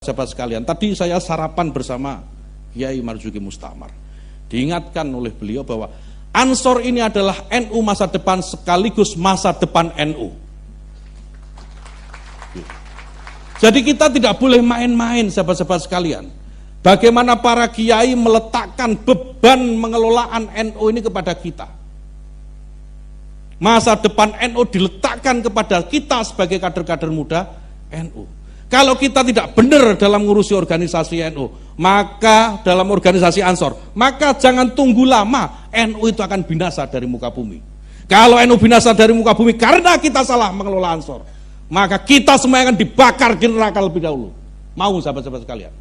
sahabat-sahabat sekalian, tadi saya sarapan bersama Kiai Marzuki Mustamar. Diingatkan oleh beliau bahwa Ansor ini adalah NU masa depan sekaligus masa depan NU. Jadi kita tidak boleh main-main sahabat-sahabat sekalian. Bagaimana para kiai meletakkan beban mengelolaan NU ini kepada kita. Masa depan NU diletakkan kepada kita sebagai kader-kader muda NU. Kalau kita tidak benar dalam ngurusi organisasi NU, maka dalam organisasi Ansor, maka jangan tunggu lama, NU itu akan binasa dari muka bumi. Kalau NU binasa dari muka bumi karena kita salah mengelola Ansor, maka kita semua akan dibakar di neraka lebih dahulu. Mau sahabat-sahabat sekalian?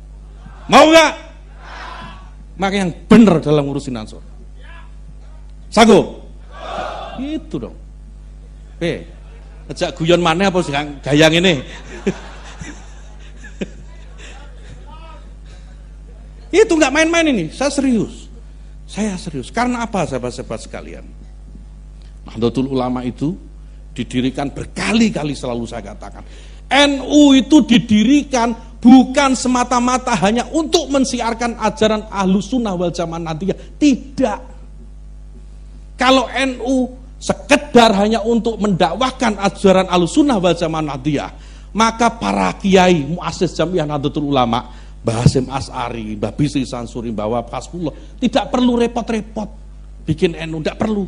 Mau nggak? Maka yang benar dalam ngurusin Ansor. Sanggup? Itu dong. Ngejak guyon mana apa sih gayang ini? Itu nggak main-main ini, saya serius. Saya serius. Karena apa sahabat-sahabat sekalian? Nahdlatul Ulama itu didirikan berkali-kali, selalu saya katakan. NU itu didirikan bukan semata-mata hanya untuk mensiarkan ajaran Ahlus Sunnah wal Jamaah Nahdliyah. Tidak. Kalau NU sekedar hanya untuk mendakwahkan ajaran Ahlus Sunnah wal Jamaah Nahdliyah, maka para kiai muassis Jamiah Nahdlatul Ulama, Mbah Hasyim Asy'ari, Mbah Bisri Sansuri, Mbah Wahab Hasbullah, tidak perlu repot-repot bikin NU, tidak perlu.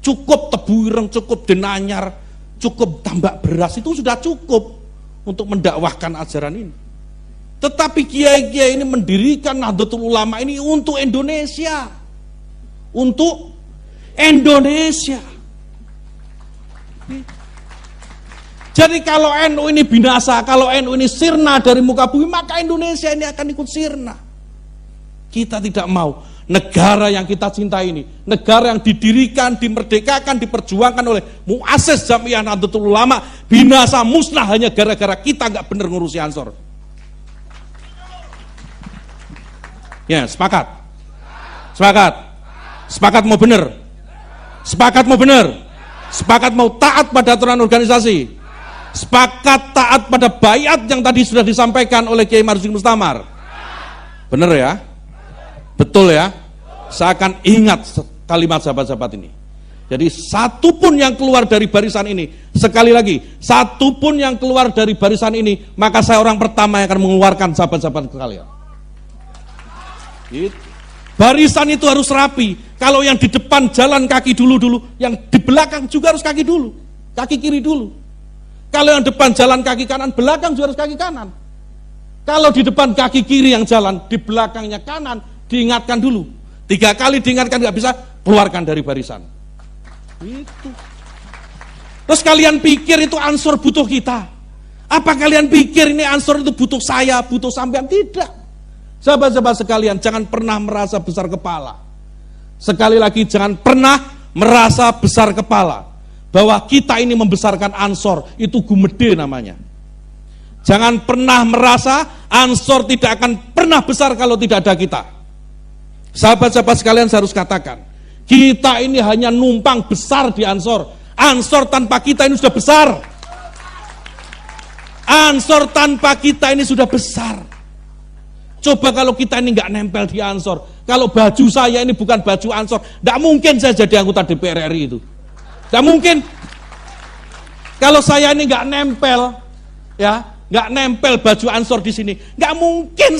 Cukup tebu ireng, cukup denanyar, cukup tambak beras, itu sudah cukup untuk mendakwahkan ajaran ini. Tetapi kiai-kiai ini mendirikan Nahdlatul Ulama ini untuk Indonesia. Untuk Indonesia. Jadi kalau NU ini binasa, kalau NU ini sirna dari muka bumi, maka Indonesia ini akan ikut sirna. Kita tidak mau negara yang kita cintai ini, negara yang didirikan, dimerdekakan, diperjuangkan oleh muassis Jamiah Nahdlatul Ulama, binasa musnah hanya gara-gara kita nggak benar ngurusi Ansor. Ya, sepakat? Sepakat? Sepakat mau benar? Sepakat mau benar? Sepakat mau taat pada aturan organisasi? Sepakat taat pada baiat yang tadi sudah disampaikan oleh Kiai Marzuki Mustamar? Benar ya? Betul ya? Saya akan ingat kalimat sahabat-sahabat ini. Jadi satupun yang keluar dari barisan ini, sekali lagi, satupun yang keluar dari barisan ini, maka saya orang pertama yang akan mengeluarkan sahabat-sahabat sekalian. Gitu. Barisan itu harus rapi. Kalau yang di depan jalan kaki dulu, yang di belakang juga harus kaki dulu, kaki kiri dulu. Kalau yang depan jalan kaki kanan, belakang juga harus kaki kanan. Kalau di depan kaki kiri yang jalan, di belakangnya kanan, diingatkan dulu. 3 kali diingatkan nggak bisa, keluarkan dari barisan. Itu. Terus kalian pikir itu Ansor butuh kita? Apa kalian pikir ini Ansor itu butuh saya, butuh sampean? Tidak. Sahabat-sahabat sekalian, jangan pernah merasa besar kepala. Sekali lagi, jangan pernah merasa besar kepala. Bahwa kita ini membesarkan Ansor, itu gumede namanya. Jangan pernah merasa Ansor tidak akan pernah besar kalau tidak ada kita. Sahabat-sahabat sekalian, saya harus katakan, kita ini hanya numpang besar di Ansor. Ansor tanpa kita ini sudah besar. Ansor tanpa kita ini sudah besar. Coba kalau kita ini nggak nempel di Ansor, kalau baju saya ini bukan baju Ansor, nggak mungkin saya jadi anggota DPR RI itu. Nggak mungkin. Kalau saya ini nggak nempel, ya, nggak nempel baju Ansor di sini, nggak mungkin.